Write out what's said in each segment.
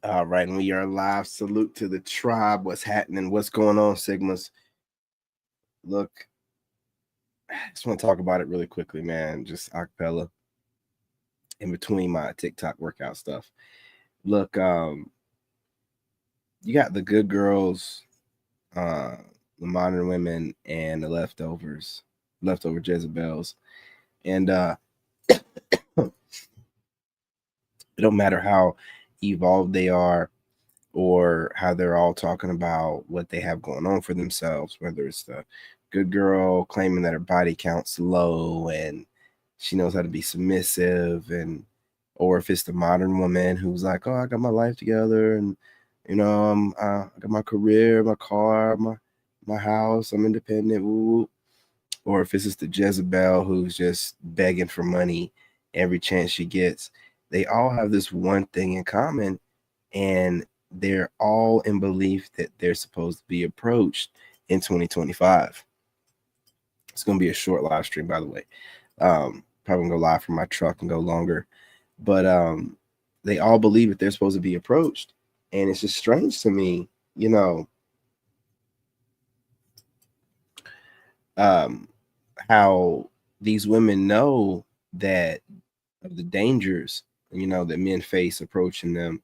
All right, and we are live. Salute to the tribe. What's happening? What's going on, Sigmas? Look, I just want to talk about it really quickly, man. Just acapella in between my TikTok workout stuff. Look, you got the good girls, uh, the modern women, and the leftover Jezebels. And it don't matter how evolved they are or how they're all talking about what they have going on for themselves, whether it's the good girl claiming that her body count's low and she knows how to be submissive, and or if it's the modern woman who's like, oh, I got my life together, and I got my career, my car, my house, I'm independent, woo. Or if it's just the Jezebel who's just begging for money every chance she gets. They all have this one thing in common, and they're all in belief that they're supposed to be approached in 2025. It's going to be a short live stream, by the way. Probably going to go live from my truck and go longer. But they all believe that they're supposed to be approached. And it's just strange to me, how these women know that of the dangers, that men face approaching them.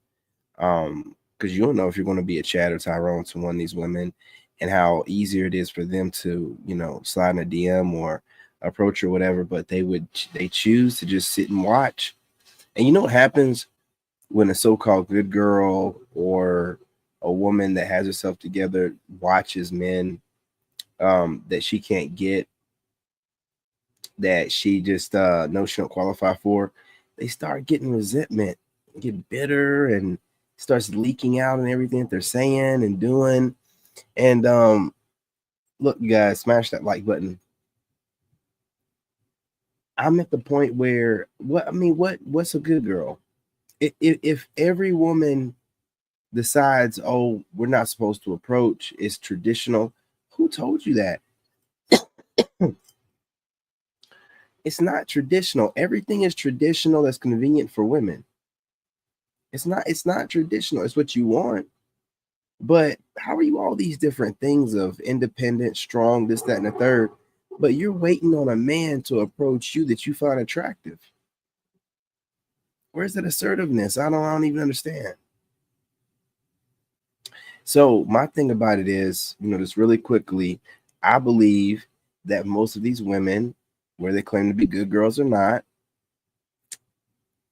Because you don't know if you're going to be a Chad or Tyrone to one of these women, and how easier it is for them to, slide in a DM or approach or whatever. But they choose to just sit and watch. And you know what happens when a so-called good girl or a woman that has herself together watches men that she can't get, that she just knows she don't qualify for. They start getting resentment, get bitter, and starts leaking out and everything that they're saying and doing. And look, you guys, smash that like button. I'm at the point where what's a good girl? If every woman decides, oh, we're not supposed to approach, it's traditional, who told you that? It's not traditional. Everything is traditional that's convenient for women. It's not traditional. It's what you want. But how are you all these different things of independent, strong, this, that, and the third, but you're waiting on a man to approach you that you find attractive? Where's that assertiveness? I don't even understand. So my thing about it is, just really quickly, I believe that most of these women, where they claim to be good girls or not,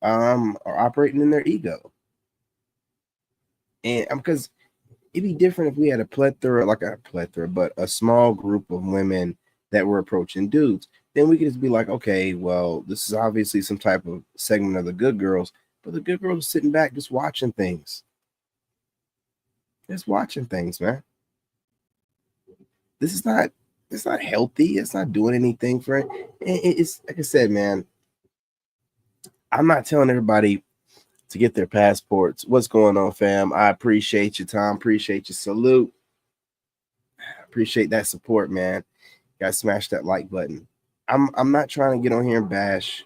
are operating in their ego. And because it'd be different if we had but a small group of women that were approaching dudes. Then we could just be like, okay, well, this is obviously some type of segment of the good girls, but the good girls are sitting back just watching things. Just watching things, man. This is not it's not healthy. It's not doing anything for it. It's like I said, man. I'm not telling everybody to get their passports. What's going on, fam? I appreciate your time. Appreciate your salute. Appreciate that support, man. Guys, smash that like button. I'm not trying to get on here and bash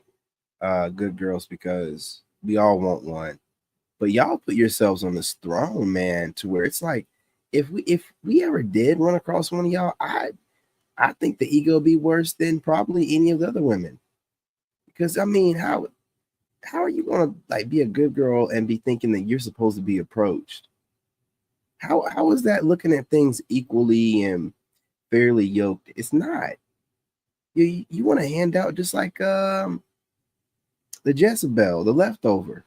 good girls, because we all want one. But y'all put yourselves on this throne, man, to where it's like, if we ever did run across one of y'all, I think the ego would be worse than probably any of the other women. Because I mean, how are you gonna like be a good girl and be thinking that you're supposed to be approached? How is that looking at things equally and fairly yoked? It's not. You want to hand out just like the Jezebel, the leftover.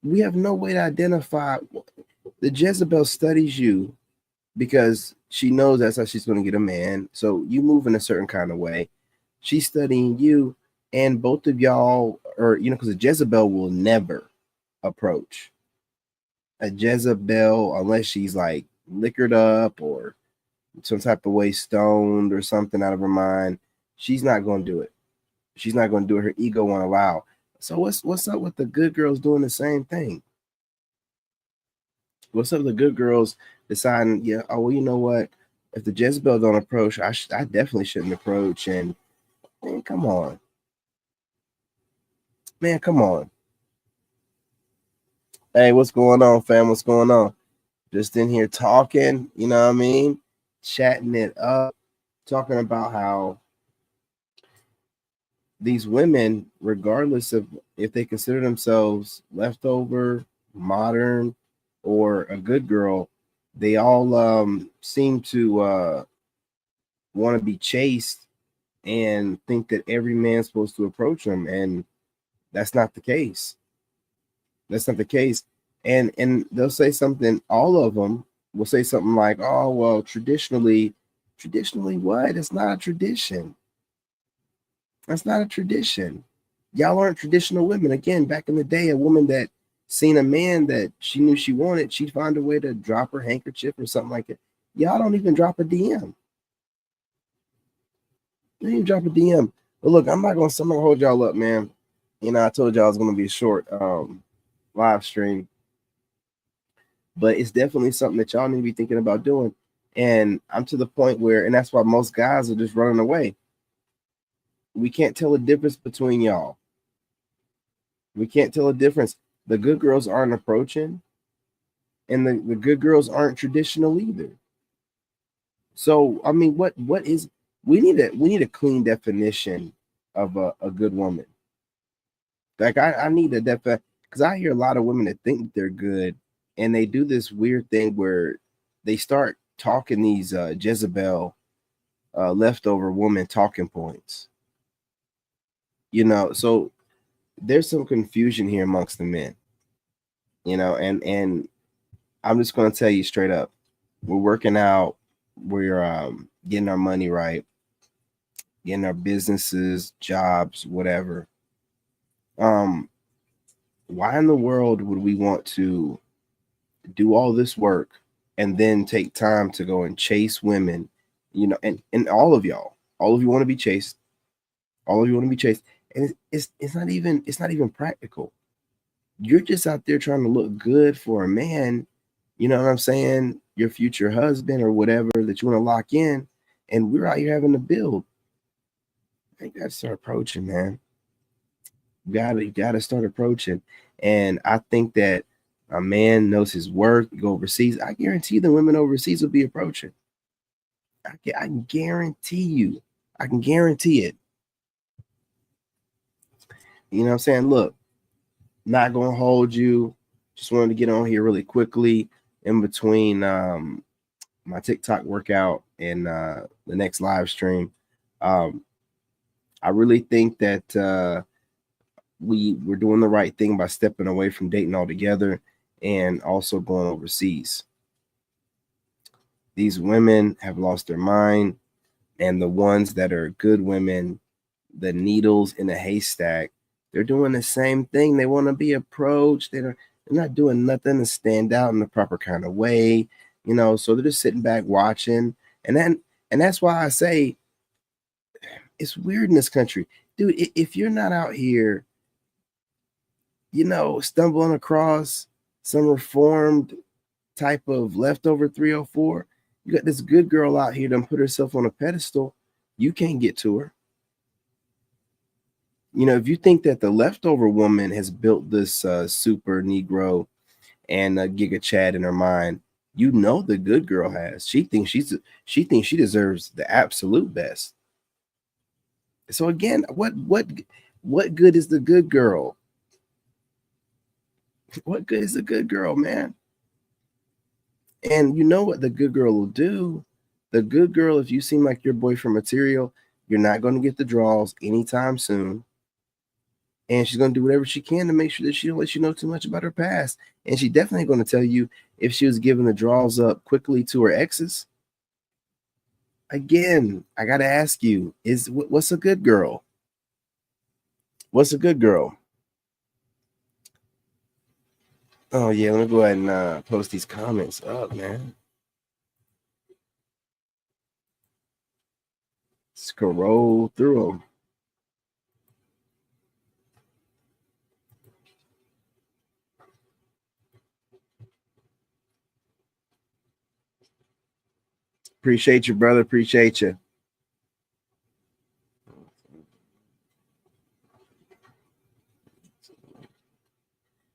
We have no way to identify. The Jezebel studies you because she knows that's how she's going to get a man. So you move in a certain kind of way. She's studying you, and both of y'all are, because a Jezebel will never approach a Jezebel unless she's like liquored up or some type of way stoned or something out of her mind. She's not going to do it. She's not going to do it. Her ego won't allow. So what's up with the good girls doing the same thing? What's up with the good girls deciding, yeah, oh, well, you know what? If the Jezebel don't approach, I definitely shouldn't approach. And man, come on. Man, come on. Hey, what's going on, fam? What's going on? Just in here talking, you know what I mean? Chatting it up, talking about how these women, regardless of if they consider themselves leftover, modern, or a good girl, they all seem to want to be chased and think that every man's supposed to approach them. And that's not the case. That's not the case. And they'll say something, all of them will say something like, oh, well, traditionally what? It's not a tradition. That's not a tradition. Y'all aren't traditional women. Again, back in the day, a woman that seen a man that she knew she wanted, she'd find a way to drop her handkerchief or something like that. Y'all don't even drop a DM. You don't even drop a DM. But look, I'm gonna hold y'all up, man. You know, I told y'all it was gonna be a short live stream, but it's definitely something that y'all need to be thinking about doing. And I'm to the point where, and that's why most guys are just running away. We can't tell a difference between y'all. We can't tell a difference. The good girls aren't approaching, and the good girls aren't traditional either. So I mean, what is we need a clean definition of a good woman. Like I need a definition because I hear a lot of women that think they're good, and they do this weird thing where they start talking these Jezebel leftover woman talking points. You know, so there's some confusion here amongst the men. You know, and I'm just going to tell you straight up, we're working out, we're getting our money right, getting our businesses, jobs, whatever. Um, why in the world would we want to do all this work and then take time to go and chase women? You know, and all of you want to be chased, all of you want to be chased, and it's not even practical. You're just out there trying to look good for a man, you know what I'm saying? Your future husband or whatever that you want to lock in, and we're out here having to build. You gotta start approaching, man. You gotta start approaching. And I think that a man knows his worth. You go overseas, I guarantee the women overseas will be approaching. I can guarantee you. I can guarantee it. You know what I'm saying? Look, not gonna hold you. Just wanted to get on here really quickly in between my TikTok workout and the next live stream. Um, I really think that we're doing the right thing by stepping away from dating altogether and also going overseas. These women have lost their mind, and the ones that are good women, the needles in a haystack, they're doing the same thing. They want to be approached. They're not doing nothing to stand out in the proper kind of way, you know. So they're just sitting back watching, and that's why I say it's weird in this country, dude. If you're not out here, you know, stumbling across some reformed type of leftover 304, you got this good girl out here that put herself on a pedestal. You can't get to her. You know, if you think that the leftover woman has built this super Negro and Giga Chad in her mind, you know the good girl has. She thinks she deserves the absolute best. So again, what good is the good girl? What good is the good girl, man? And you know what the good girl will do? The good girl, if you seem like your boyfriend material, you're not going to get the draws anytime soon. And she's going to do whatever she can to make sure that she don't let you know too much about her past. And she definitely going to tell you if she was giving the draws up quickly to her exes. Again, I got to ask you, what's a good girl? What's a good girl? Oh yeah, let me go ahead and post these comments up, man. Scroll through them. Appreciate you, brother. Appreciate you.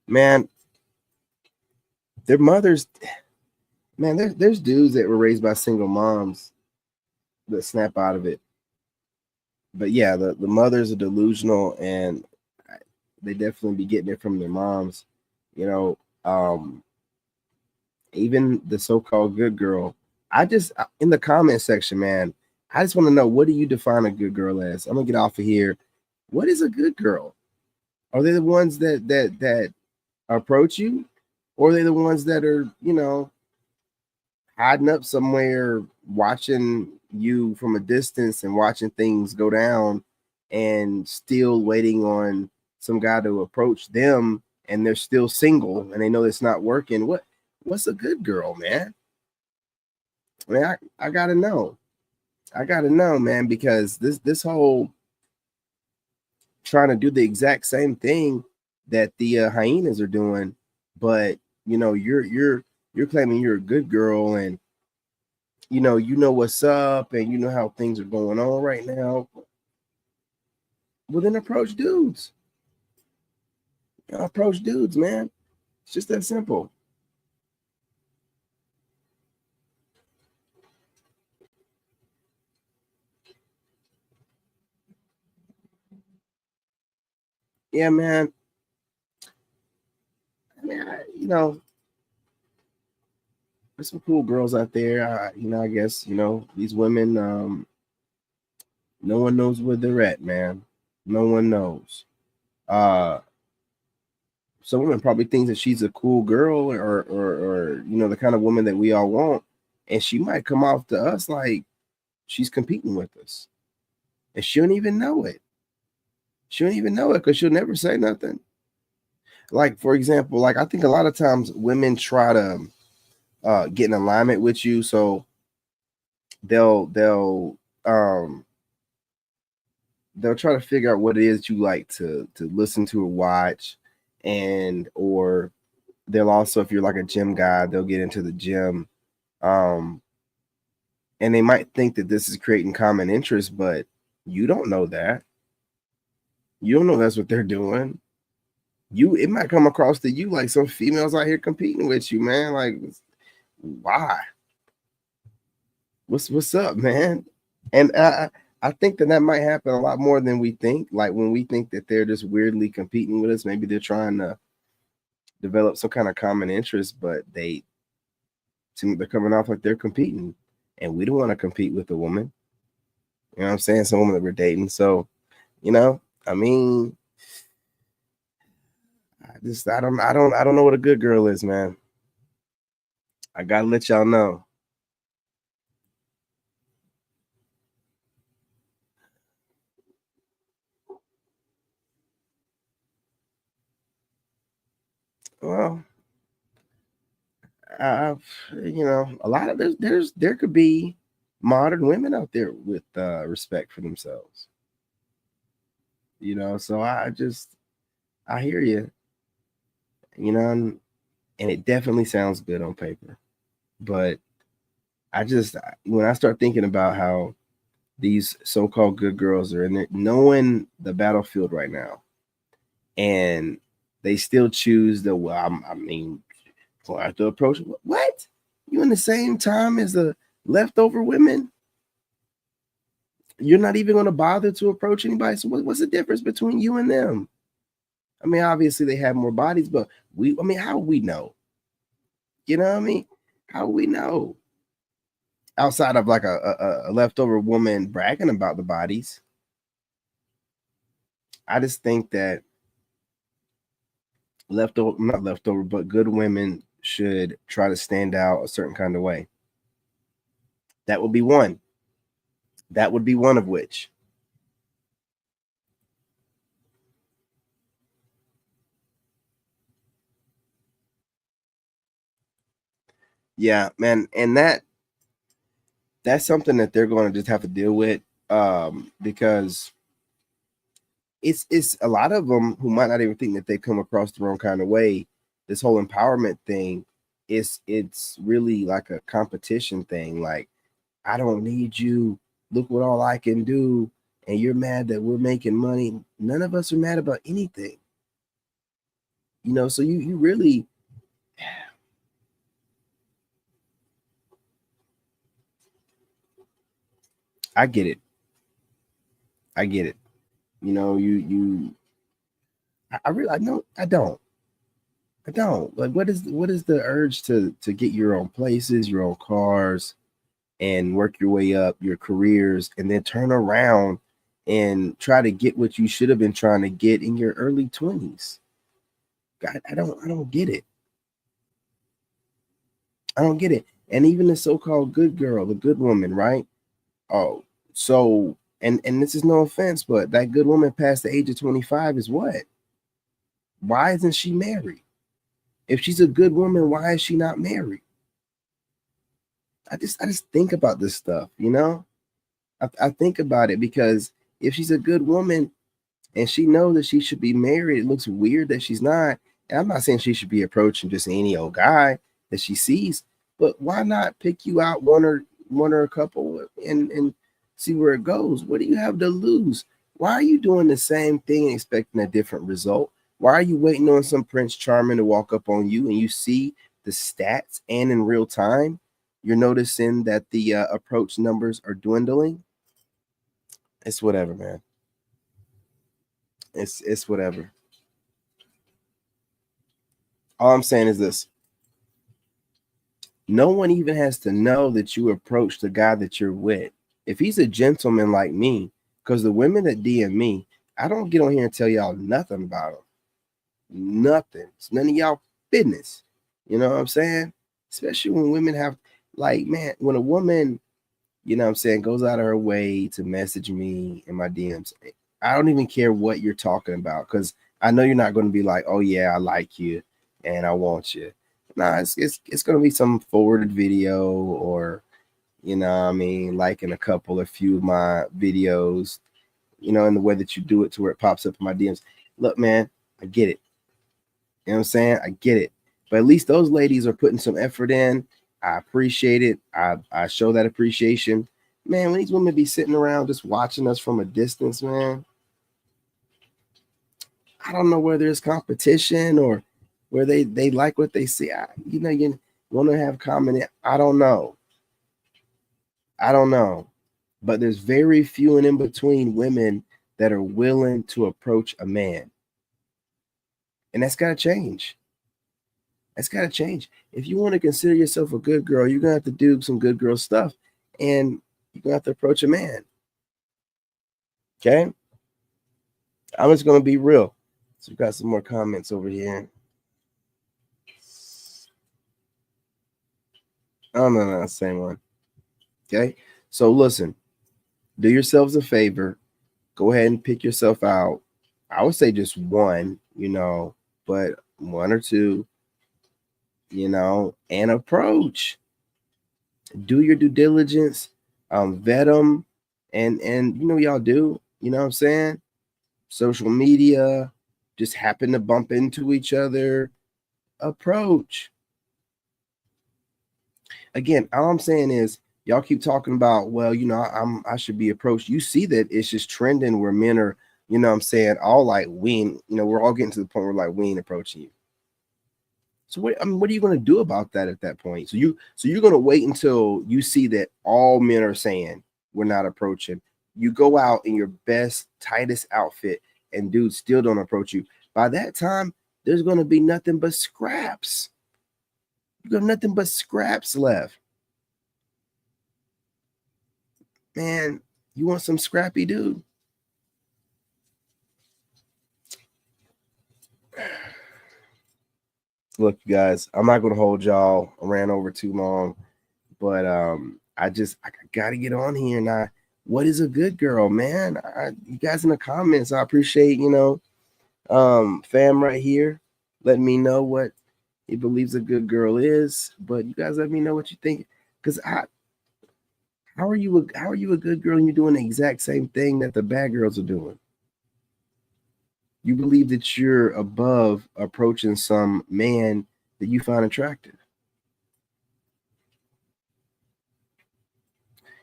Man, Their mothers, man, there's dudes that were raised by single moms that snap out of it. But yeah, the mothers are delusional, and they definitely be getting it from their moms. You know, even the so-called good girl. I just in the comment section, man. I just want to know, what do you define a good girl as? I'm gonna get off of here. What is a good girl? Are they the ones that approach you, or are they the ones that are, hiding up somewhere, watching you from a distance and watching things go down, and still waiting on some guy to approach them, and they're still single and they know it's not working? What's a good girl, man? Man, I gotta know. I gotta know, man, because this whole trying to do the exact same thing that the hyenas are doing, but you're claiming you're a good girl, and you know what's up, and you know how things are going on right now. Well, then approach dudes. Approach dudes, man. It's just that simple. Yeah, man. I mean, there's some cool girls out there. I guess these women. No one knows where they're at, man. No one knows. Uh, some women probably thinks that she's a cool girl, or the kind of woman that we all want, and she might come off to us like she's competing with us, and she don't even know it. She don't even know it because she'll never say nothing. Like, for example, like, I think a lot of times women try to get in alignment with you, so they'll um they'll try to figure out what it is you like to listen to or watch, and or they'll also, if you're like a gym guy, they'll get into the gym, um and they might think that this is creating common interest, but you don't know that. You don't know that's what they're doing. It might come across to you like some females out here competing with you, man. Like, why? What's up, man? And I think that might happen a lot more than we think. Like, when we think that they're just weirdly competing with us, maybe they're trying to develop some kind of common interest, but they seem they're coming off like they're competing, and we don't want to compete with a woman. You know what I'm saying? Some woman that we're dating. So, I mean, I don't know what a good girl is, man. I gotta let y'all know. Well, I, a lot of there could be modern women out there with respect for themselves. So I hear you. And it definitely sounds good on paper, but when I start thinking about how these so-called good girls are in there, knowing the battlefield right now, and they still choose the, well, I mean, so I have to approach, what? You in the same time as the leftover women? You're not even going to bother to approach anybody. So what's the difference between you and them? I mean, obviously they have more bodies, but how we know? You know what I mean? How we know? Outside of like a leftover woman bragging about the bodies, I just think that not leftover, but good women should try to stand out a certain kind of way. That would be one. That would be one of which. Yeah, man, and that's something that they're going to just have to deal with, because it's a lot of them who might not even think that they come across the wrong kind of way. This whole empowerment thing, it's really like a competition thing. Like, I don't need you. Look what all I can do. And you're mad that we're making money. None of us are mad about anything. So you really, I get it. I get it. You know, I really, I know, I don't. I don't. Like, what is the urge to get your own places, your own cars, and work your way up your careers, and then turn around and try to get what you should have been trying to get in your early 20s? God, I don't get it. I don't get it. And even the so-called good girl, the good woman, right? Oh, so and this is no offense, but that good woman past the age of 25 is what? Why isn't she married? If she's a good woman, why is she not married? I just think about this stuff, you know? I think about it because if she's a good woman and she knows that she should be married, it looks weird that she's not. And I'm not saying she should be approaching just any old guy that she sees, but why not pick you out one or a couple and see where it goes? What do you have to lose? Why are you doing the same thing and expecting a different result? Why are you waiting on some Prince Charming to walk up on you and you see the stats and in real time you're noticing that the approach numbers are dwindling? It's whatever, man. It's whatever. All I'm saying is this: no one even has to know that you approach the guy that you're with. If he's a gentleman like me, because the women that DM me, I don't get on here and tell y'all nothing about them. Nothing. It's none of y'all business. You know what I'm saying? Especially when women have, like, man, when a woman, you know what I'm saying, goes out of her way to message me in my DMs, I don't even care what you're talking about because I know you're not going to be like, oh, yeah, I like you and I want you. Nah, it's going to be some forwarded video or, you know what I mean, liking a few of my videos, you know, in the way that you do it to where it pops up in my DMs. Look, man, I get it. You know what I'm saying? I get it. But at least those ladies are putting some effort in. I appreciate it. I show that appreciation. Man, when these women be sitting around just watching us from a distance, man, I don't know whether it's competition or where they like what they see. You know, you want to have comment. I don't know. I don't know. But there's very few and in between women that are willing to approach a man. And that's got to change. That's got to change. If you want to consider yourself a good girl, you're going to have to do some good girl stuff and you're going to have to approach a man. Okay? I'm just going to be real. So we've got some more comments over here. Oh, no, same one. Okay? So listen, do yourselves a favor. Go ahead and pick yourself out. I would say just one, you know, but one or two, you know, and approach. Do your due diligence, vet them, and you know y'all do. You know what I'm saying? Social media, just happen to bump into each other. Approach. Again, all I'm saying is y'all keep talking about, well, you know, I should be approached. You see that it's just trending where men are, you know what I'm saying, all like you know, we're all getting to the point where like we ain't approaching you. So what are you going to do about that at that point? So you're going to wait until you see that all men are saying we're not approaching. You go out in your best, tightest outfit, and dudes still don't approach you. By that time, there's going to be nothing but scraps. You got nothing but scraps left. Man, you want some scrappy dude? Look, you guys, I'm not going to hold y'all. I ran over too long, but I got to get on here now. What is a good girl, man? You guys in the comments, I appreciate, you know, fam right here. Let me know what he believes a good girl is. But you guys let me know what you think. Because how are you a good girl and you're doing the exact same thing that the bad girls are doing? You believe that you're above approaching some man that you find attractive.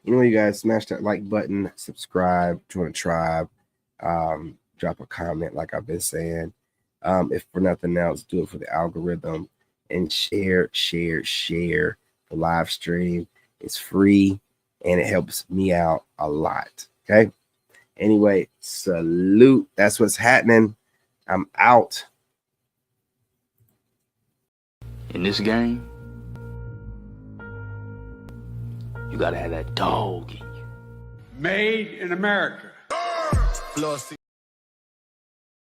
You know, you guys smash that like button, subscribe, join the tribe, drop a comment, like I've been saying. If for nothing else, do it for the algorithm and share the live stream. It's free. and it helps me out a lot. Okay. Anyway, salute. That's what's happening. I'm out. In this game, you gotta have that dog in you. Made in America.